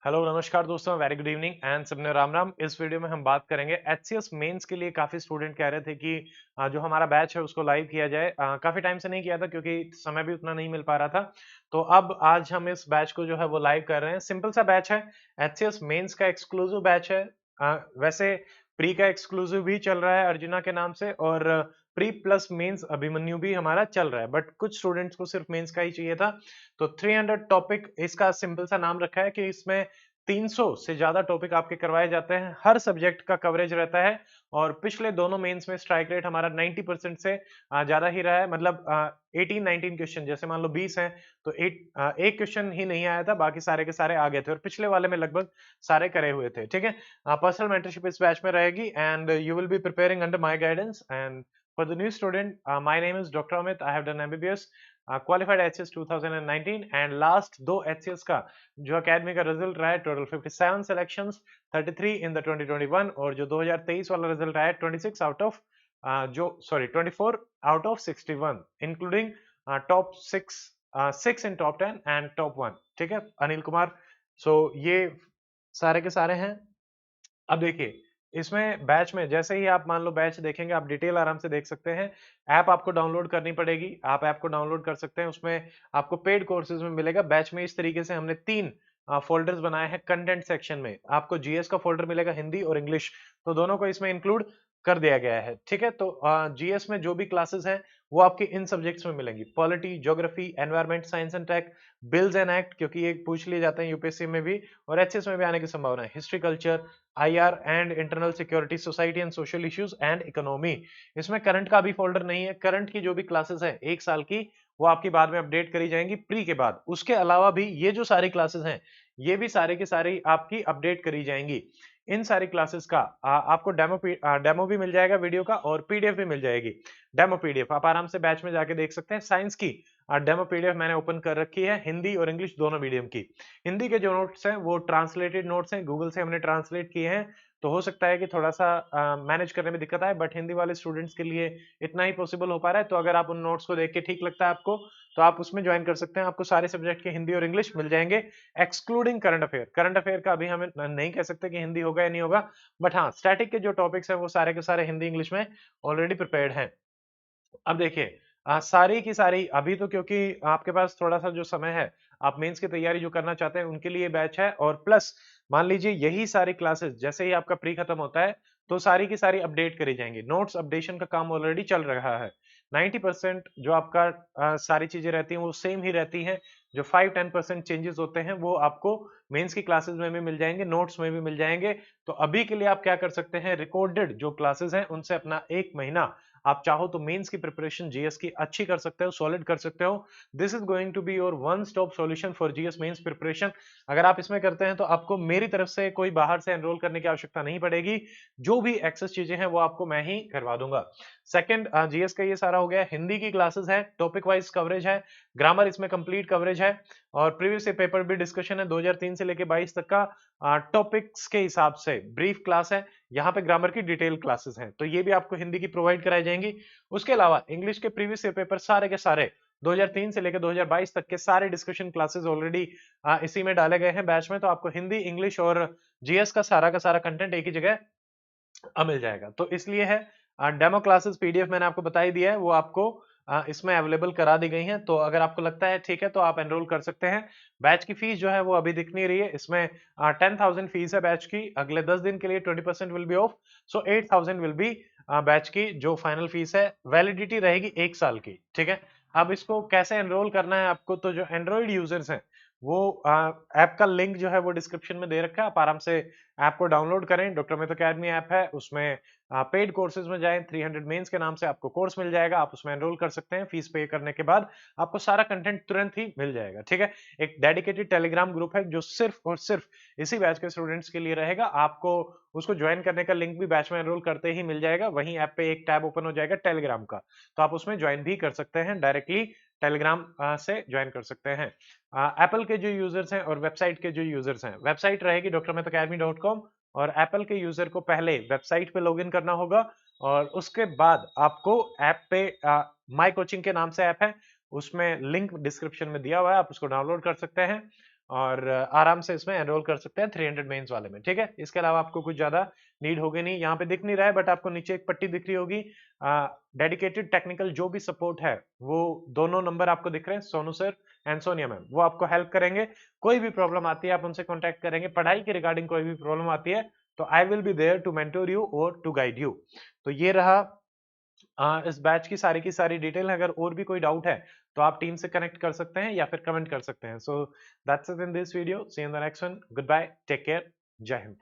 Hello नमस्कार दोस्तों, very good evening and सबने राम राम। इस वीडियो में हम बात करेंगे एचसीएस मेंस के लिए। काफी स्टूडेंट कह रहे थे कि जो हमारा बैच है उसको लाइव किया जाए। काफी टाइम से नहीं किया था क्योंकि समय भी उतना नहीं मिल पा रहा था। तो अब आज हम इस बैच को जो है वो लाइव कर रहे हैं। सिंपल सा बैच है, एचसीएस मेंस का एक्सक्लूसिव बैच है। वैसे प्री का एक्सक्लूसिव भी चल रहा है अर्जुना के नाम से, और प्री प्लस मेंस अभिमन्यु भी हमारा चल रहा है, बट कुछ स्टूडेंट्स को सिर्फ मेंस का ही चाहिए था। तो 300 टॉपिक इसका सिंपल सा नाम रखा है कि इसमें 300 से ज्यादा टॉपिक आपके करवाए जाते हैं, हर सब्जेक्ट का कवरेज रहता है। और पिछले दोनों मेंस में स्ट्राइक रेट हमारा 90% से ज्यादा ही रहा है। मतलब 18-19 क्वेश्चन, जैसे मान लो 20 हैं तो एक क्वेश्चन ही नहीं आया था, बाकी सारे के सारे आ गए थे, और पिछले वाले में लगभग सारे करे हुए थे। ठीक है, पर्सनल मेंटरशिप इस बैच में रहेगी and you will be preparing under my guidance. And for the new student, my name is doctor Amit. I have done MBBS, qualified HS 2019, and last दो एचएस का जो एकेडमी का रिजल्ट रहा है, total 57 selections, 33 in the 2021, और जो 2023 वाला result आया 26 out of 24 out of 61, including top 6 in top 10 and top 1। ठीक है अनिल कुमार। सो ये सारे के सारे हैं। अब देखिए, इसमें बैच में जैसे ही आप मान लो बैच देखेंगे, आप डिटेल आराम से देख सकते हैं। ऐप आपको डाउनलोड करनी पड़ेगी, आप ऐप को डाउनलोड कर सकते हैं। उसमें आपको पेड कोर्सेज में मिलेगा। बैच में इस तरीके से हमने 3 फोल्डर्स बनाए हैं। कंटेंट सेक्शन में आपको जीएस का फोल्डर मिलेगा, हिंदी और इंग्लिश, तो दोनों को इसमें इंक्लूड कर दिया गया है। ठीक है, तो जीएस में जो भी क्लासेस हैं वो आपकी इन सब्जेक्ट्स में मिलेंगी: polity, geography, environment science and tech, bills and act, क्योंकि ये पूछ लिए जाते हैं यूपीएससी में भी और एचएस में भी आने की संभावना है, history, culture, IR and internal security, society and social issues and economy. इसमें करंट का भी फोल्डर नहीं है। करंट की जो भी क्लासेस है 1 साल की, वो आपकी बाद में अपडेट करी जाएंगी प्री के बाद। उसके अलावा भी ये जो सारी क्लासेस हैं, ये भी सारी की सारी आपकी अपडेट करी जाएंगी। इन सारी क्लासेस का आपको डेमो भी मिल जाएगा वीडियो का, और पीडीएफ भी मिल जाएगी। डेमो पीडीएफ आप आराम से बैच में जाके देख सकते हैं। साइंस की डेमो पीडीएफ मैंने ओपन कर रखी है, हिंदी और इंग्लिश दोनों मीडियम की। हिंदी के जो नोट्स हैं वो ट्रांसलेटेड नोट्स हैं, गूगल से हमने ट्रांसलेट किए हैं। तो हो सकता है कि थोड़ा सा मैनेज करने में दिक्कत आए, बट हिंदी वाले स्टूडेंट्स के लिए इतना ही पॉसिबल हो पा रहा है। तो अगर आप उन नोट्स को देख के ठीक लगता है आपको, तो आप उसमें ज्वाइन कर सकते हैं। आपको सारे सब्जेक्ट के हिंदी और इंग्लिश मिल जाएंगे, excluding current affair. Current affair का अभी हमें नहीं कह सकते कि हिंदी होगा या नहीं होगा, बट हाँ, स्टैटिक के जो टॉपिक्स हैं वो सारे के सारे हिंदी इंग्लिश में ऑलरेडी प्रिपेयर्ड हैं। अब देखिए, सारी की सारी अभी तो, क्योंकि आपके पास थोड़ा सा जो समय है, आप मेंस की तैयारी जो करना चाहते हैं उनके लिए बैच है। और प्लस मान लीजिए यही सारी क्लासेस जैसे ही आपका प्री खत्म होता है, तो सारी की सारी अपडेट करी जाएंगी। नोट्स अपडेशन का काम ऑलरेडी चल रहा है। 90% जो आपका सारी चीजें रहती हैं वो सेम ही रहती हैं। जो 5-10% चेंजेस होते हैं वो आपको मेंस की क्लासेस में भी मिल जाएंगे, नोट्स में भी मिल जाएंगे। तो अभी के लिए आप क्या कर सकते हैं, रिकॉर्डेड जो क्लासेस हैं उनसे अपना 1 महीना आप चाहो तो मेंस की प्रिपरेशन जीएस की अच्छी कर सकते हो, सॉलिड कर सकते हो। This is going to be your one stop solution for GS mains preparation. अगर आप इसमें करते हैं तो आपको मेरी तरफ से कोई बाहर से एनरोल करने की आवश्यकता नहीं पड़ेगी। जो भी एक्सेस चीजें हैं वो आपको मैं ही करवा दूंगा। सेकंड, जीएस का ये सारा हो गया। हिंदी की क्लासेस है, टॉपिक वाइज कवरेज है, ग्रामर इसमें कंप्लीट कवरेज है, और प्रीवियस पेपर भी डिस्कशन है 2003 से लेके 22 तक का। टॉपिक्स के हिसाब से ब्रीफ क्लास है। यहाँ पे ग्रामर की डिटेल क्लासेस हैं, तो ये भी आपको हिंदी की प्रोवाइड कराई जाएंगी। उसके अलावा इंग्लिश के प्रीवियस ईयर पेपर सारे के सारे 2003 से लेकर 2022 तक के सारे डिस्कशन क्लासेस ऑलरेडी इसी में डाले गए हैं बैच में। तो आपको हिंदी, इंग्लिश और जीएस का सारा कंटेंट एक ही जगह मिल जाएगा। तो इसलिए है, डेमो क्लासेस पीडीएफ मैंने आपको बता ही दिया है, वो आपको इसमें अवेलेबल करा दी गई हैं। तो अगर आपको लगता है ठीक है तो आप एनरोल कर सकते हैं। बैच की फीस जो है वो अभी दिख नहीं रही है। इसमें 10,000 फीस है बैच की। अगले 10 दिन के लिए 20% will be of, so 8,000 will be batch की जो फाइनल फीस है। वैलिडिटी रहेगी 1 साल की। ठीक है, अब इसको कैसे एनरोल करना है आपको, तो जो एंड्रॉइड यूजर्स हैं वो ऐप का लिंक जो है वो डिस्क्रिप्शन में दे रखा है। आप आराम से ऐप को डाउनलोड करें। डॉक्टर अमित अकेडमी ऐप है, उसमें पेड कोर्सेज में जाएं। 300 मेंस के नाम से आपको कोर्स मिल जाएगा, आप उसमें एनरोल कर सकते हैं। फीस पे करने के बाद आपको सारा कंटेंट तुरंत ही मिल जाएगा। ठीक है, एक डेडिकेटेड टेलीग्राम ग्रुप है जो सिर्फ और सिर्फ इसी बैच के स्टूडेंट्स के लिए रहेगा। आपको उसको ज्वाइन करने का लिंक भी बैच में एनरोल करते ही मिल जाएगा। वहीं ऐप पे एक टैब ओपन हो जाएगा टेलीग्राम का, तो आप उसमें ज्वाइन भी कर सकते हैं। डायरेक्टली टेलीग्राम से ज्वाइन कर सकते हैं। एप्पल के जो यूजर्स हैं और वेबसाइट के जो यूजर्स हैं, वेबसाइट रहेगी drmitacademy.com, और एप्पल के यूजर को पहले वेबसाइट पे लॉगिन करना होगा, और उसके बाद आपको ऐप पे माई कोचिंग के नाम से ऐप है, उसमें लिंक डिस्क्रिप्शन में दिया हुआ है, आप उसको डाउनलोड कर सकते हैं। और आराम से इसमें एनरोल कर सकते हैं 300 मेंस वाले में। ठीक है, इसके अलावा आपको कुछ ज्यादा नीड होगी नहीं। यहाँ पे दिख नहीं रहा है बट आपको नीचे एक पट्टी दिख रही होगी, डेडिकेटेड टेक्निकल जो भी सपोर्ट है वो दोनों नंबर आपको दिख रहे हैं, Sonu sir and Sonia ma'am, वो आपको हेल्प करेंगे। कोई भी प्रॉब्लम आती है आप उनसे कॉन्टेक्ट करेंगे, पढ़ाई के रिगार्डिंग कोई भी प्रॉब्लम आती है तो I will be there to mentor you और टू गाइड यू। तो ये रहा इस बैच की सारी डिटेल है। अगर और भी कोई डाउट है तो आप टीम से कनेक्ट कर सकते हैं या फिर कमेंट कर सकते हैं। So that's it in this video, see you in the next one, good bye, take care, जय हिंद।